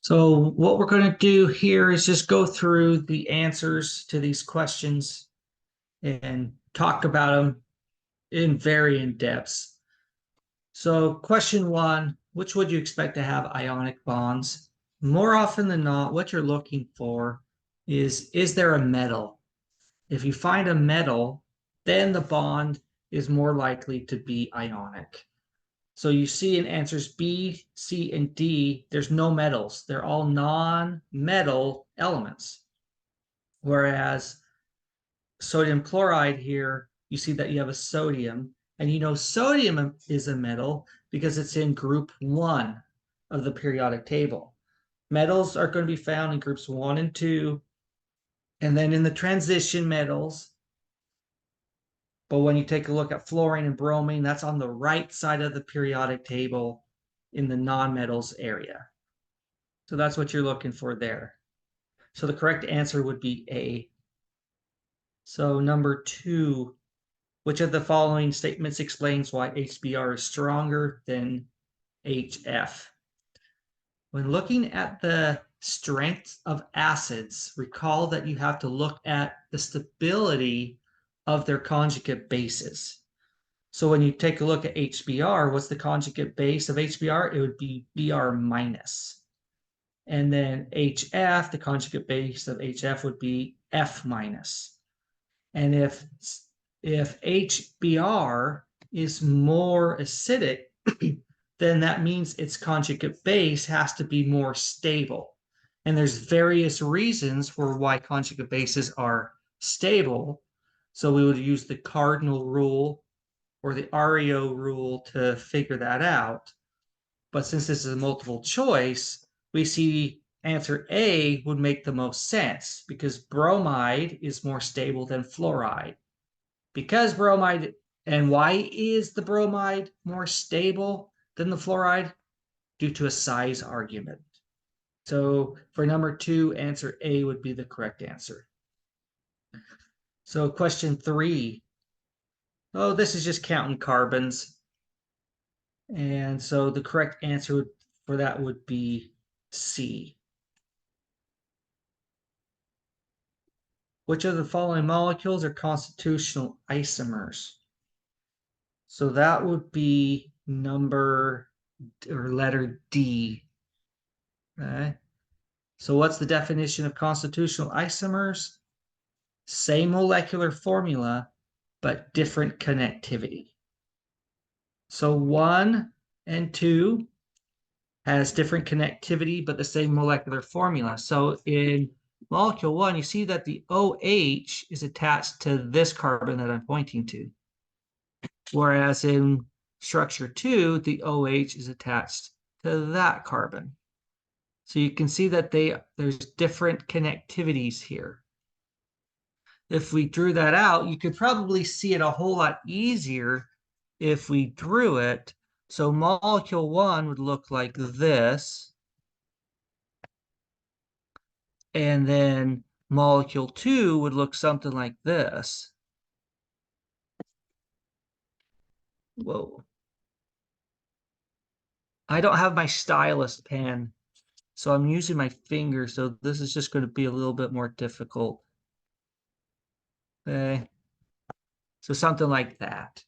So what we're going to do here is just go through the answers to these questions and talk about them in varying depths. So question one, which would you expect to have ionic bonds? More often than not, what you're looking for is there a metal? If you find a metal, then the bond is more likely to be ionic. So you see in answers B, C, and D, there's no metals. They're all non-metal elements. Whereas sodium chloride here, you see that you have a sodium, and you know sodium is a metal because it's in group 1 of the periodic table. Metals are going to be found in groups 1 and 2, and then in the transition metals. But when you take a look at fluorine and bromine, that's on the right side of the periodic table in the nonmetals area. So that's what you're looking for there. So the correct answer would be A. So number 2, which of the following statements explains why HBr is stronger than HF? When looking at the strength of acids, recall that you have to look at the stability of their conjugate bases. So when you take a look at HBr, what's the conjugate base of HBr? It would be Br minus. And then HF, the conjugate base of HF would be F minus. And if HBr is more acidic, then that means its conjugate base has to be more stable. And there's various reasons for why conjugate bases are stable. So we would use the cardinal rule or the REO rule to figure that out. But since this is a multiple choice, we see answer A would make the most sense because bromide is more stable than fluoride. Because bromide, and why is the bromide more stable than the fluoride? Due to a size argument. So for number 2, answer A would be the correct answer. So question 3. Oh, this is just counting carbons. And so the correct answer for that would be C. Which of the following molecules are constitutional isomers? So that would be number or letter D. Okay. So what's the definition of constitutional isomers? Same molecular formula, but different connectivity. So 1 and 2 has different connectivity, but the same molecular formula. So in molecule 1, you see that the OH is attached to this carbon that I'm pointing to. Whereas in structure 2, the OH is attached to that carbon. So you can see that there's different connectivities here. If we drew that out, you could probably see it a whole lot easier if we drew it. So molecule 1 would look like this. And then molecule 2 would look something like this. Whoa. I don't have my stylus pen, so I'm using my finger, so this is just going to be a little bit more difficult. Okay. So something like that.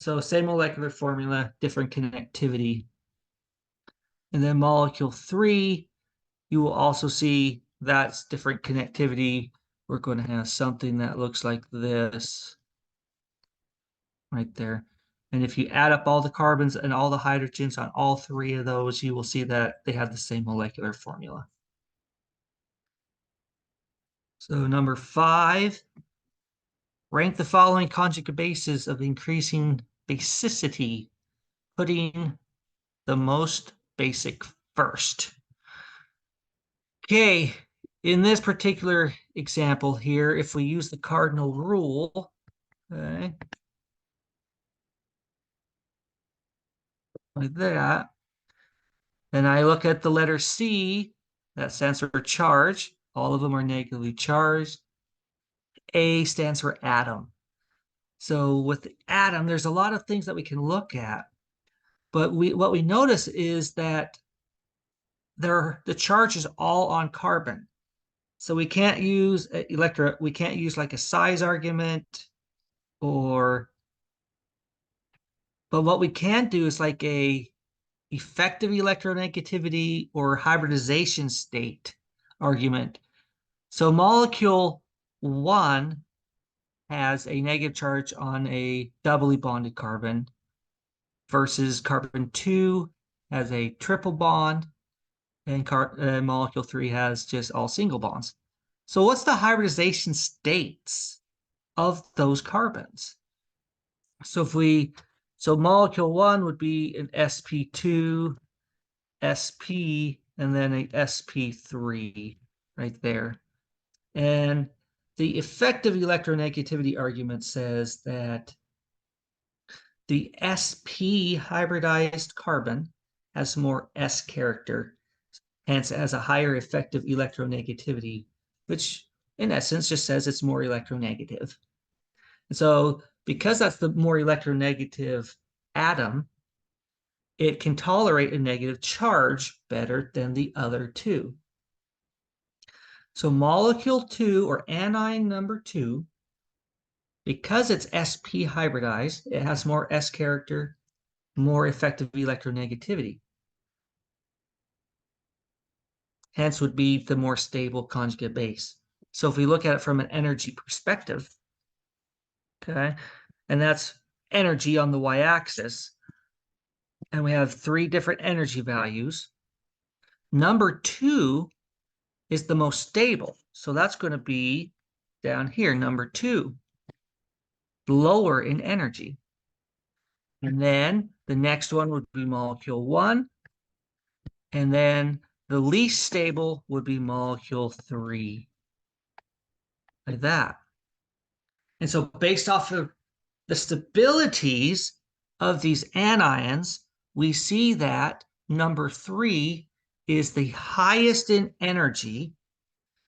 So same molecular formula, different connectivity. And then molecule 3, you will also see that's different connectivity. We're going to have something that looks like this right there. And if you add up all the carbons and all the hydrogens on all 3 of those, you will see that they have the same molecular formula. So number 5, rank the following conjugate bases of increasing basicity, putting the most basic first. Okay, in this particular example here, if we use the cardinal rule, okay, like that, then I look at the letter C, that stands for charge. All of them are negatively charged. A stands for atom. So with the atom, there's a lot of things that we can look at. But what we notice is that the charge is all on carbon. So we can't use we can't use like a size argument or, but what we can do is like a effective electronegativity or hybridization state argument. So molecule 1 has a negative charge on a doubly bonded carbon versus carbon 2 has a triple bond, and molecule 3 has just all single bonds. So what's the hybridization states of those carbons? So molecule 1 would be an sp2, sp, and then a sp3 right there. And the effective electronegativity argument says that the sp hybridized carbon has more s character, hence it has a higher effective electronegativity, which in essence just says it's more electronegative. And so because that's the more electronegative atom, it can tolerate a negative charge better than the other two. So molecule 2, or anion number 2, because it's sp hybridized, it has more s character, more effective electronegativity. Hence would be the more stable conjugate base. So if we look at it from an energy perspective, okay, and that's energy on the y-axis, and we have 3 different energy values. Number 2 is the most stable. So that's going to be down here, number 2, lower in energy. And then the next one would be molecule 1. And then the least stable would be molecule 3. Like that. And so based off of the stabilities of these anions, we see that number 3 is the highest in energy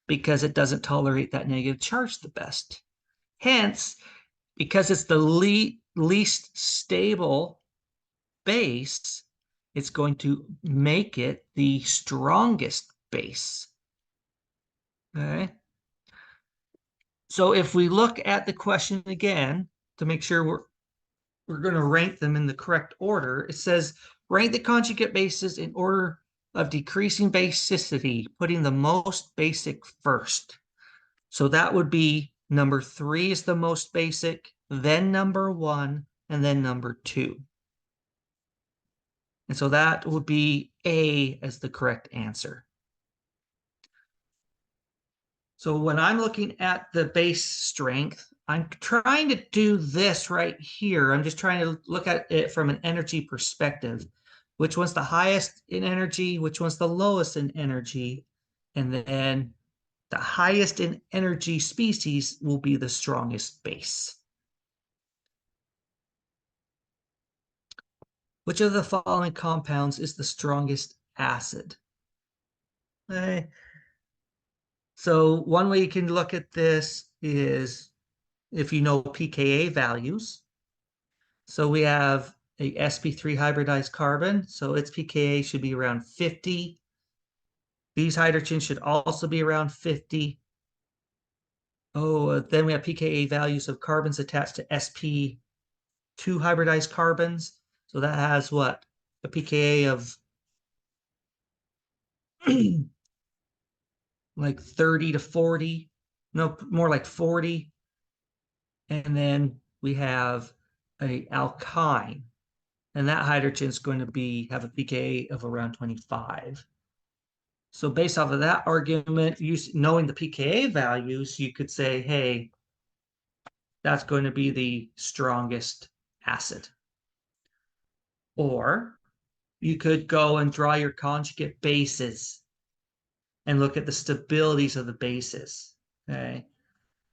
because it doesn't tolerate that negative charge the best. Hence, because it's the least stable base, it's going to make it the strongest base. Okay. So if we look at the question again to make sure we're going to rank them in the correct order, it says rank the conjugate bases in order of decreasing basicity, putting the most basic first. So that would be number 3 is the most basic, then number 1, and then number 2. And so that would be A as the correct answer. So when I'm looking at the base strength, I'm trying to do this right here. I'm just trying to look at it from an energy perspective. Which one's the highest in energy? Which one's the lowest in energy? And then the highest in energy species will be the strongest base. Which of the following compounds is the strongest acid? Okay. So one way you can look at this is if you know pKa values. So we have a sp3 hybridized carbon, so its pKa should be around 50. These hydrogens should also be around 50. Then we have pKa values of carbons attached to sp2 hybridized carbons. So that has what? A pKa of like 30 to 40. No, more like 40. And then we have a alkyne, and that hydrogen is going to have a pKa of around 25. So based off of that argument, knowing the pKa values, you could say, hey, that's going to be the strongest acid. Or you could go and draw your conjugate bases and look at the stabilities of the bases. Okay.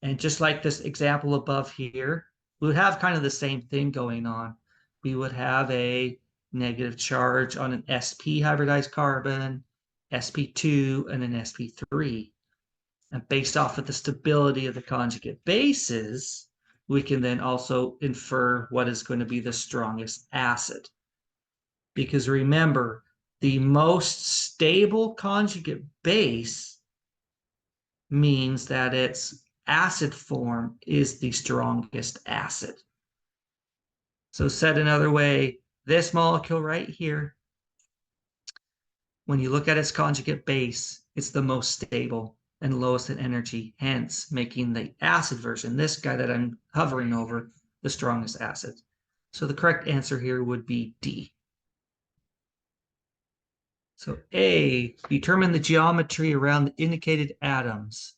And just like this example above here, we would have kind of the same thing going on. We would have a negative charge on an sp hybridized carbon, sp2, and an sp3. And based off of the stability of the conjugate bases, we can then also infer what is going to be the strongest acid. Because remember, the most stable conjugate base means that its acid form is the strongest acid. So said another way, this molecule right here, when you look at its conjugate base, it's the most stable and lowest in energy, hence making the acid version, this guy that I'm hovering over, the strongest acid. So the correct answer here would be D. So A, determine the geometry around the indicated atoms.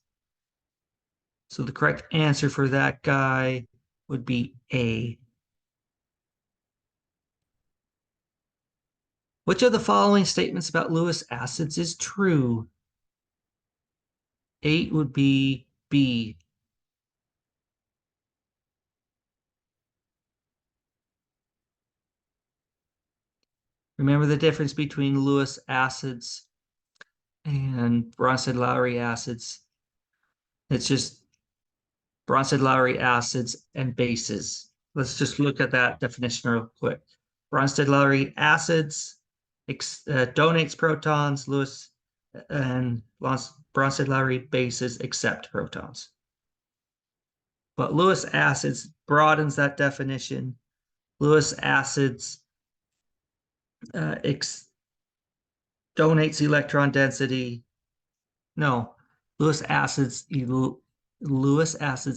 So the correct answer for that guy would be A. Which of the following statements about Lewis acids is true? 8 would be B. Remember the difference between Lewis acids and Bronsted-Lowry acids. It's just Bronsted-Lowry acids and bases. Let's just look at that definition real quick. Bronsted-Lowry acids donates protons, Lewis and Bronsted-Lowry bases accept protons. But Lewis acids broadens that definition. Lewis acids donates electron density. No, Lewis acids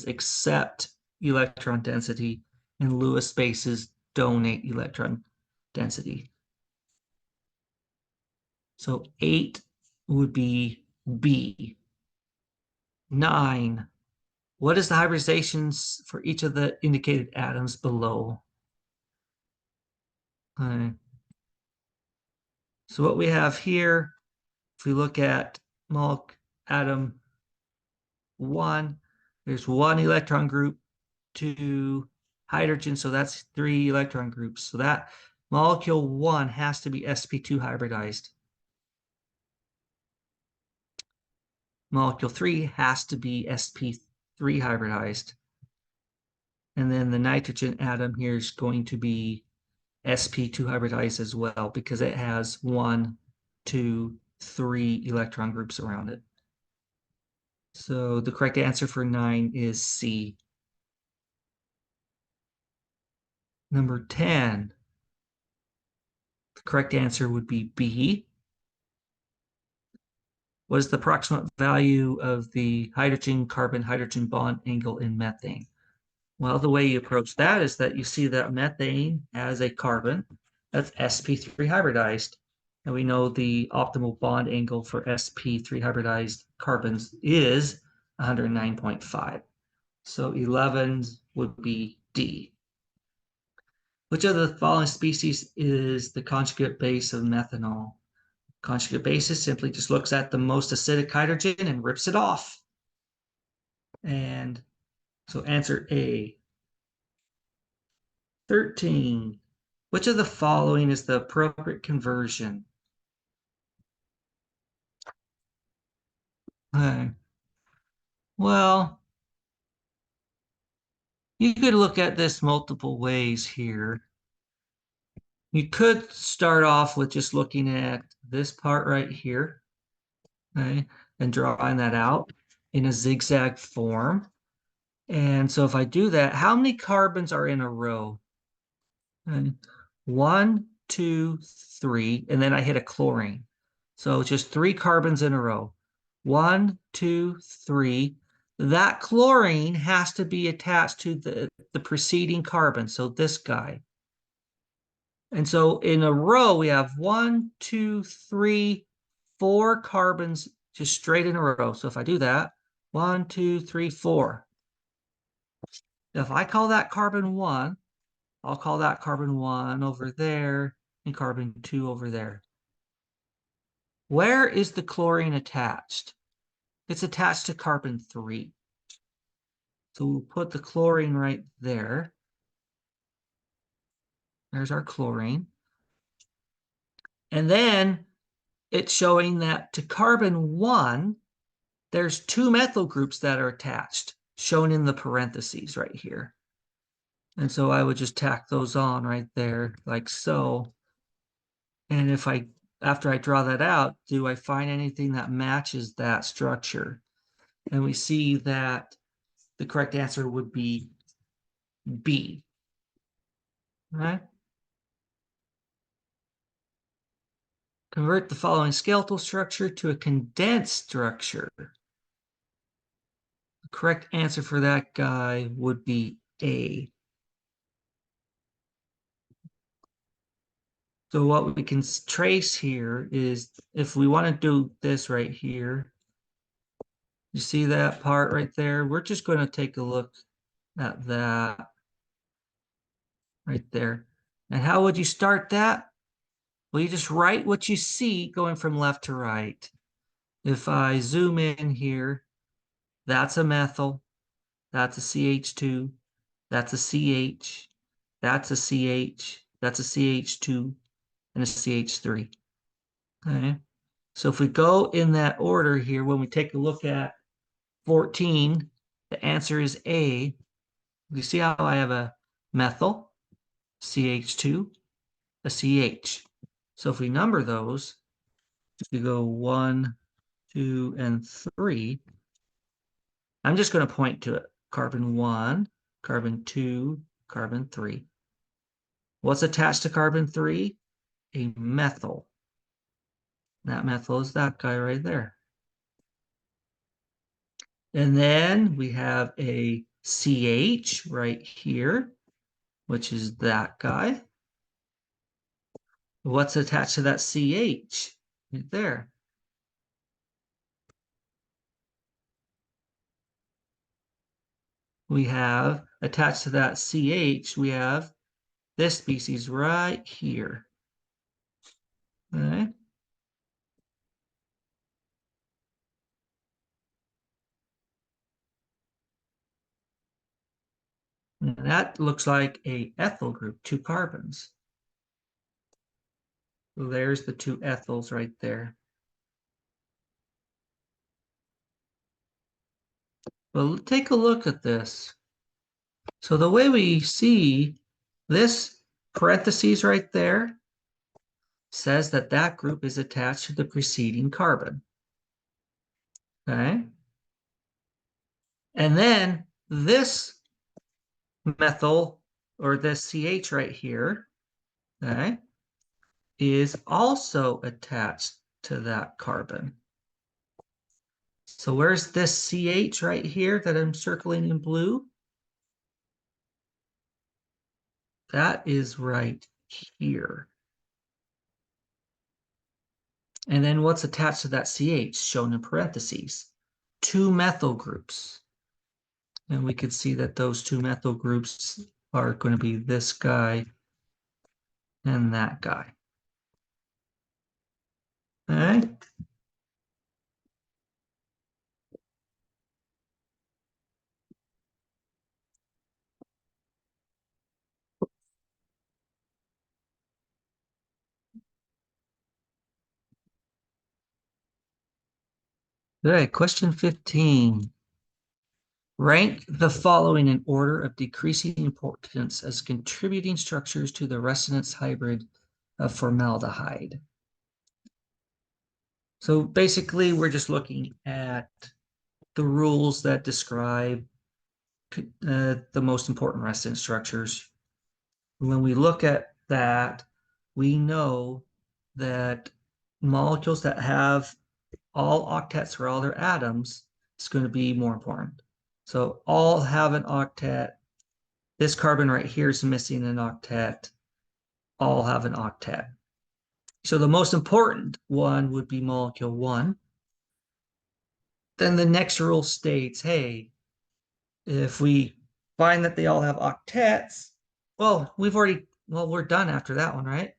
accept electron density, and Lewis bases donate electron density. So 8 would be B. 9. What is the hybridizations for each of the indicated atoms below? So what we have here, if we look at atom 1, there's 1 electron group, 2 hydrogen, so that's 3 electron groups. So that molecule 1 has to be sp2 hybridized. Molecule 3 has to be sp3 hybridized. And then the nitrogen atom here is going to be sp2 hybridized as well, because it has 1, 2, 3 electron groups around it. So the correct answer for 9 is C. Number 10. The correct answer would be B. What is the approximate value of the hydrogen-carbon-hydrogen bond angle in methane? Well, the way you approach that is that you see that methane has a carbon that's sp3 hybridized. And we know the optimal bond angle for sp3 hybridized carbons is 109.5. So 11 would be D. Which of the following species is the conjugate base of methanol? Conjugate basis simply just looks at the most acidic hydrogen and rips it off. And so answer A. 13. Which of the following is the appropriate conversion? Well, you could look at this multiple ways here. You could start off with just looking at this part right here, okay, and drawing that out in a zigzag form. And so if I do that, how many carbons are in a row? And 1, 2, 3, and then I hit a chlorine. So just 3 carbons in a row. 1, 2, 3. That chlorine has to be attached to the preceding carbon, so this guy. And so in a row, we have 1, 2, 3, 4 carbons just straight in a row. So if I do that, 1, 2, 3, 4. If I call that carbon 1, I'll call that carbon 1 over there and carbon 2 over there. Where is the chlorine attached? It's attached to carbon 3. So we'll put the chlorine right there. There's our chlorine. And then it's showing that to carbon 1, there's 2 methyl groups that are attached, shown in the parentheses right here. And so I would just tack those on right there, like so. And if I after I draw that out, do I find anything that matches that structure? And we see that the correct answer would be B. Right? Convert the following skeletal structure to a condensed structure. The correct answer for that guy would be A. So what we can trace here is if we want to do this right here, you see that part right there? We're just going to take a look at that right there. And how would you start that? Well, you just write what you see going from left to right. If I zoom in here, that's a methyl, that's a CH2, that's a CH, that's a CH, that's a CH2, and a CH3. Okay. So if we go in that order here, when we take a look at 14, the answer is A. You see how I have a methyl, CH2, a CH. So if we number those, we go 1, 2, and 3. I'm just going to point to it. Carbon 1, carbon 2, carbon 3. What's attached to carbon 3? A methyl. That methyl is that guy right there. And then we have a CH right here, which is that guy. What's attached to that CH? Right there. We have attached to that CH, we have this species right here. Okay. And that looks like a ethyl group, 2 carbons. So there's the 2 ethyls right there. Well, take a look at this. So the way we see this parentheses right there says that that group is attached to the preceding carbon. Okay. And then this methyl, or this CH right here, okay, is also attached to that carbon. So where's this CH right here that I'm circling in blue? That is right here. And then what's attached to that CH shown in parentheses? 2 methyl groups. And we could see that those 2 methyl groups are going to be this guy and that guy. All right. All right, question 15. Rank the following in order of decreasing importance as contributing structures to the resonance hybrid of formaldehyde. So basically, we're just looking at the rules that describe the most important resonance structures. When we look at that, we know that molecules that have all octets for all their atoms is going to be more important. So all have an octet. This carbon right here is missing an octet. All have an octet. So the most important one would be molecule 1. Then the next rule states, hey, if we find that they all have octets, well, we're done after that one, right?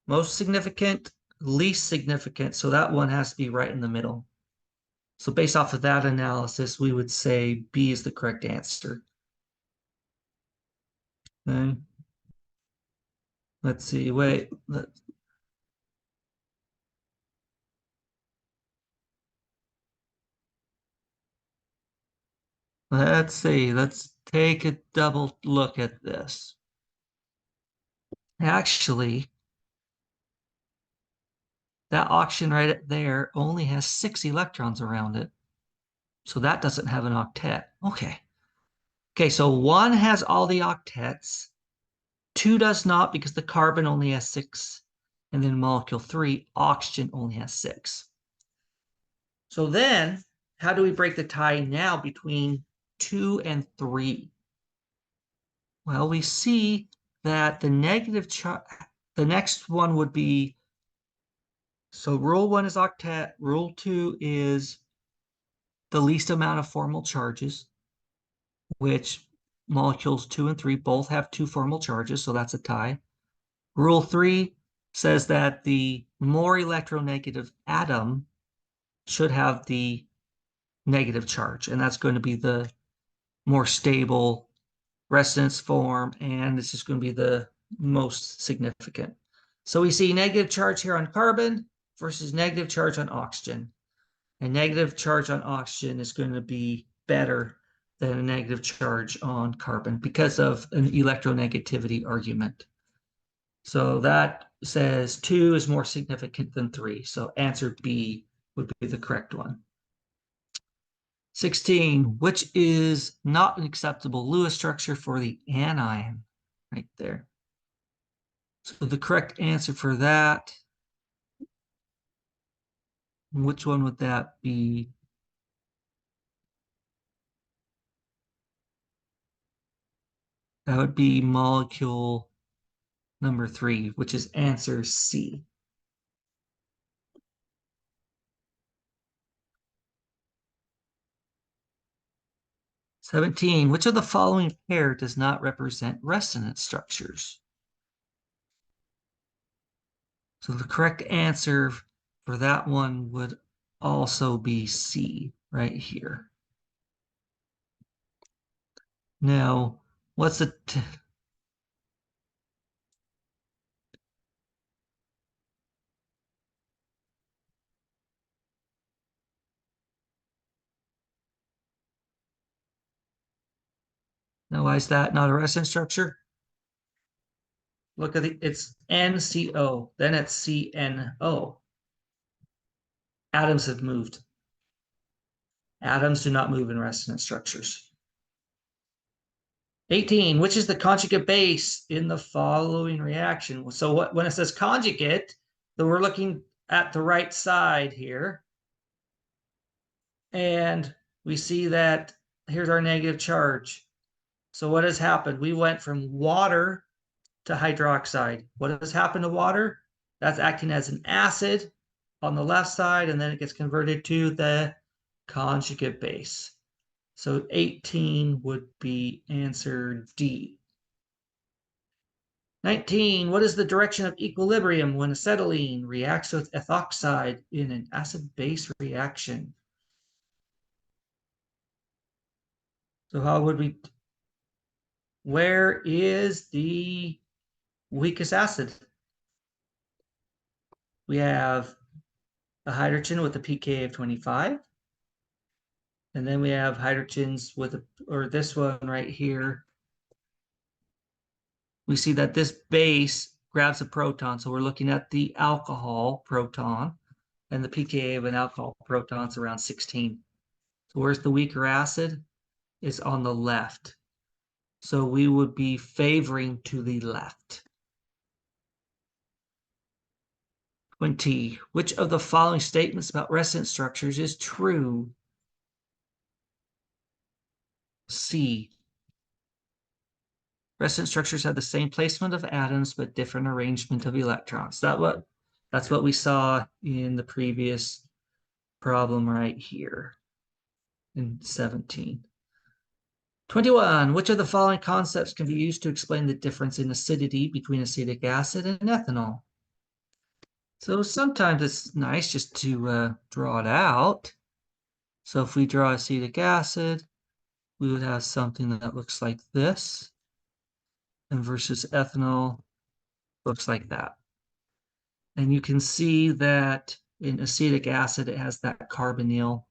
Most significant, least significant. So that one has to be right in the middle. So based off of that analysis, we would say B is the correct answer. Okay. Let's see, wait. Let's see, let's take a double look at this. Actually, That oxygen right there only has 6 electrons around it. So that doesn't have an octet. Okay. Okay, so 1 has all the octets. 2 does not because the carbon only has 6. And then molecule 3, oxygen only has 6. So then, how do we break the tie now between 2 and 3? Well, we see that the negative charge, the next one would be, so rule 1 is octet, rule 2 is the least amount of formal charges, which molecules 2 and 3 both have 2 formal charges, so that's a tie. Rule 3 says that the more electronegative atom should have the negative charge, and that's going to be the more stable resonance form, and this is going to be the most significant. So we see negative charge here on carbon versus negative charge on oxygen. A negative charge on oxygen is going to be better than a negative charge on carbon because of an electronegativity argument. So that says 2 is more significant than 3. So answer B would be the correct one. 16, which is not an acceptable Lewis structure for the anion, right there. So the correct answer for that, which one would that be? That would be molecule number 3, which is answer C. "17, which of the following pair does not represent resonance structures?" So the correct answer for that one would also be C right here. Now, what's the now why is that not a resonance structure? Look at it's NCO, then it's CNO. Atoms have moved. Atoms do not move in resonance structures. 18, which is the conjugate base in the following reaction? So when it says conjugate, then we're looking at the right side here. And we see that here's our negative charge. So what has happened? We went from water to hydroxide. What has happened to water? That's acting as an acid on the left side, and then it gets converted to the conjugate base. So 18 would be answer D. 19, what is the direction of equilibrium when acetylene reacts with ethoxide in an acid-base reaction? So how would we, where is the weakest acid? We have a hydrogen with a pKa of 25. And then we have hydrogens with, or this one right here. We see that this base grabs a proton. So we're looking at the alcohol proton, and the pKa of an alcohol proton is around 16. So where's the weaker acid? It's on the left. So we would be favoring to the left. 20, which of the following statements about resonance structures is true? C. Resonance structures have the same placement of atoms but different arrangement of electrons. That's what we saw in the previous problem right here in 17. 21, which of the following concepts can be used to explain the difference in acidity between acetic acid and ethanol? So sometimes it's nice just to draw it out. So if we draw acetic acid, we would have something that looks like this, and versus ethanol looks like that. And you can see that in acetic acid, it has that carbonyl.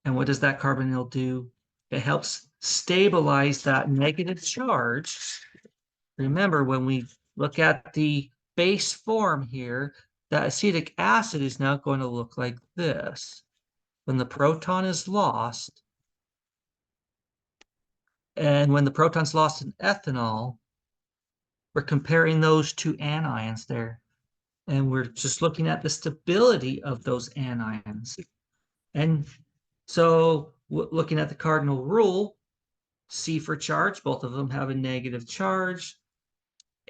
And what does that carbonyl do? It helps stabilize that negative charge. Remember, when we look at the base form here, that acetic acid is now going to look like this. When the proton is lost, and when the proton's lost in ethanol, we're comparing those two anions there. And we're just looking at the stability of those anions. And so looking at the cardinal rule, C for charge, both of them have a negative charge.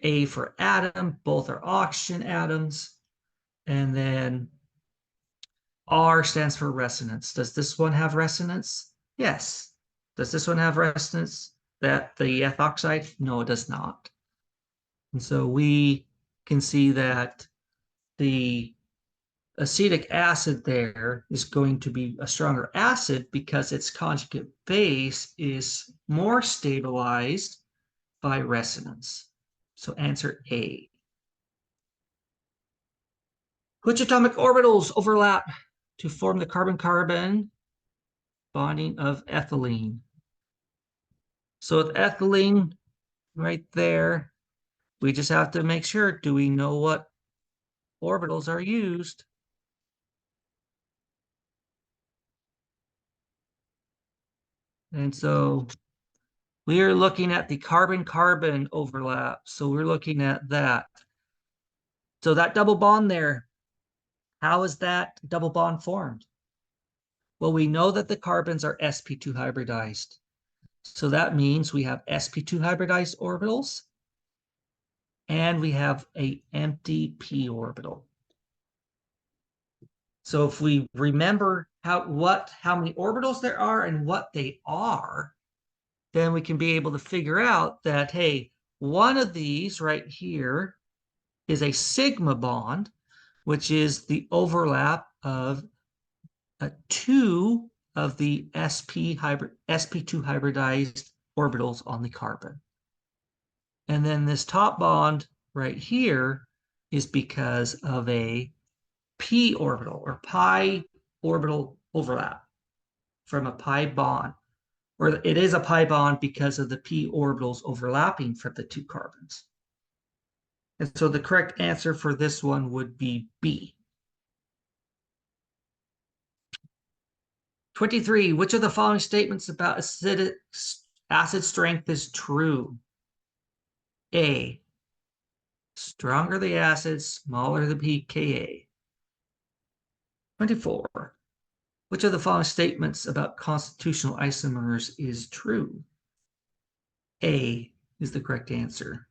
A for atom, both are oxygen atoms. And then R stands for resonance. Does this one have resonance? Yes. Does this one have resonance? That the ethoxide? No, it does not. And so we can see that the acetic acid there is going to be a stronger acid because its conjugate base is more stabilized by resonance. So answer A. Which atomic orbitals overlap to form the carbon-carbon bonding of ethylene? So with ethylene right there, we just have to make sure, do we know what orbitals are used? And so we are looking at the carbon-carbon overlap. So we're looking at that. So that double bond there, how is that double bond formed? Well, we know that the carbons are sp2 hybridized. So that means we have sp2 hybridized orbitals and we have an empty p orbital. So if we remember how many orbitals there are and what they are, then we can be able to figure out that, hey, one of these right here is a sigma bond, which is the overlap of two of the sp2 hybridized orbitals on the carbon. And then this top bond right here is because of a p orbital or pi orbital overlap from a pi bond, or it is a pi bond because of the p orbitals overlapping for the two carbons. And so the correct answer for this one would be B. 23, which of the following statements about acidic acid strength is true? A, stronger the acid, smaller the pKa. 24, which of the following statements about constitutional isomers is true? A is the correct answer.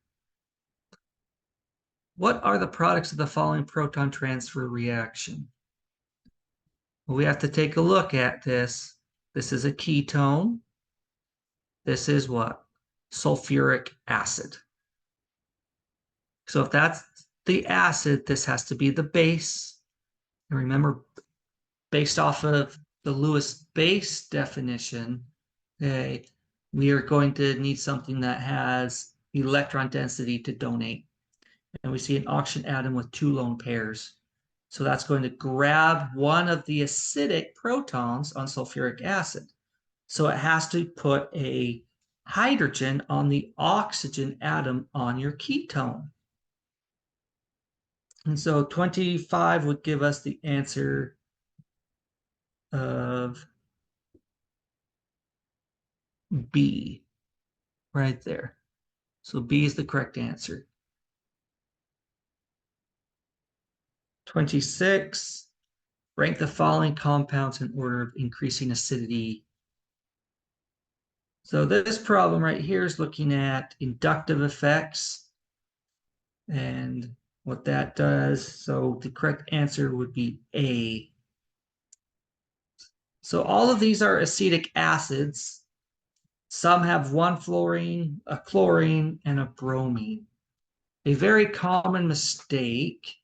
What are the products of the following proton transfer reaction? Well, we have to take a look at this. This is a ketone. This is what? Sulfuric acid. So if that's the acid, this has to be the base. And remember, based off of the Lewis base definition, okay, we are going to need something that has electron density to donate. And we see an oxygen atom with two lone pairs. So that's going to grab one of the acidic protons on sulfuric acid. So it has to put a hydrogen on the oxygen atom on your ketone. And so 25 would give us the answer of B right there. So B is the correct answer. 26, rank the following compounds in order of increasing acidity. So this problem right here is looking at inductive effects and what that does. So the correct answer would be A. So all of these are acetic acids. Some have one fluorine, a chlorine, and a bromine. A very common mistake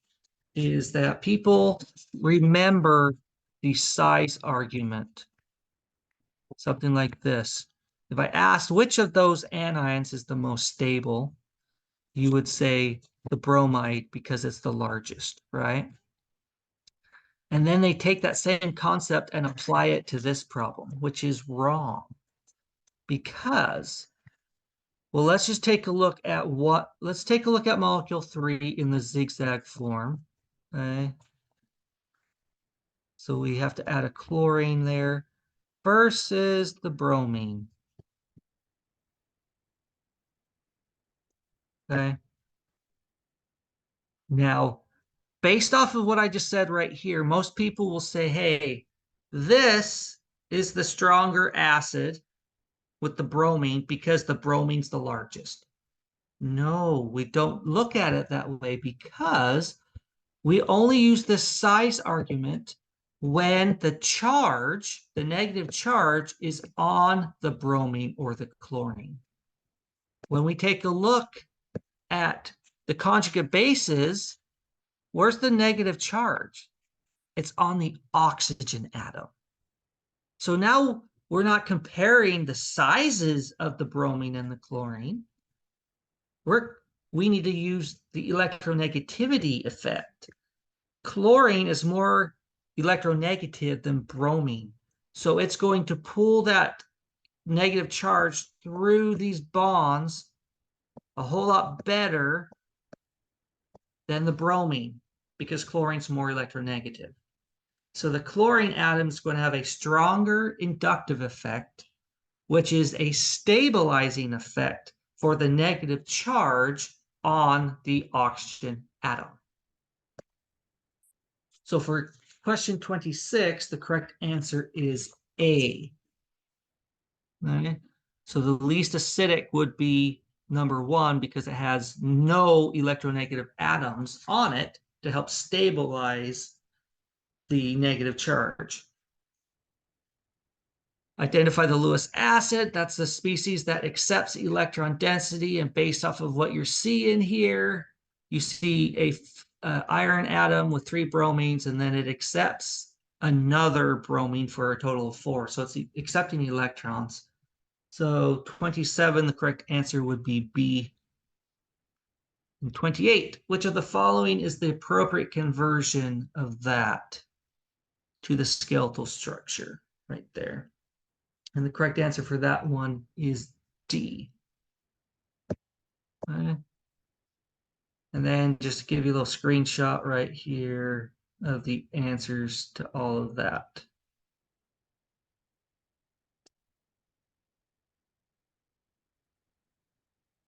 is that people remember the size argument. Something like this. If I asked which of those anions is the most stable, you would say the bromide because it's the largest, right? And then they take that same concept and apply it to this problem, which is wrong. Because, well, let's just take a look at let's take a look at molecule 3 in the zigzag form. Okay. So we have to add a chlorine there versus the bromine. Okay. Now, based off of what I just said right here, most people will say, hey, this is the stronger acid with the bromine because the bromine's the largest. No, we don't look at it that way because we only use the size argument when the charge, the negative charge, is on the bromine or the chlorine. When we take a look at the conjugate bases, where's the negative charge? It's on the oxygen atom. So now we're not comparing the sizes of the bromine and the chlorine. We need to use the electronegativity effect. Chlorine is more electronegative than bromine. So it's going to pull that negative charge through these bonds a whole lot better than the bromine because chlorine's more electronegative. So the chlorine atom is going to have a stronger inductive effect, which is a stabilizing effect for the negative charge on the oxygen atom. So for question 26, the correct answer is A. Okay. So the least acidic would be number 1 because it has no electronegative atoms on it to help stabilize the negative charge. Identify the Lewis acid. That's the species that accepts electron density, and based off of what you're seeing here, you see a iron atom with 3 bromines, and then it accepts another bromine for a total of 4. So it's accepting electrons. So 27, the correct answer would be B. And 28, which of the following is the appropriate conversion of that to the skeletal structure right there? And the correct answer for that one is D. Okay. And then just to give you a little screenshot right here of the answers to all of that.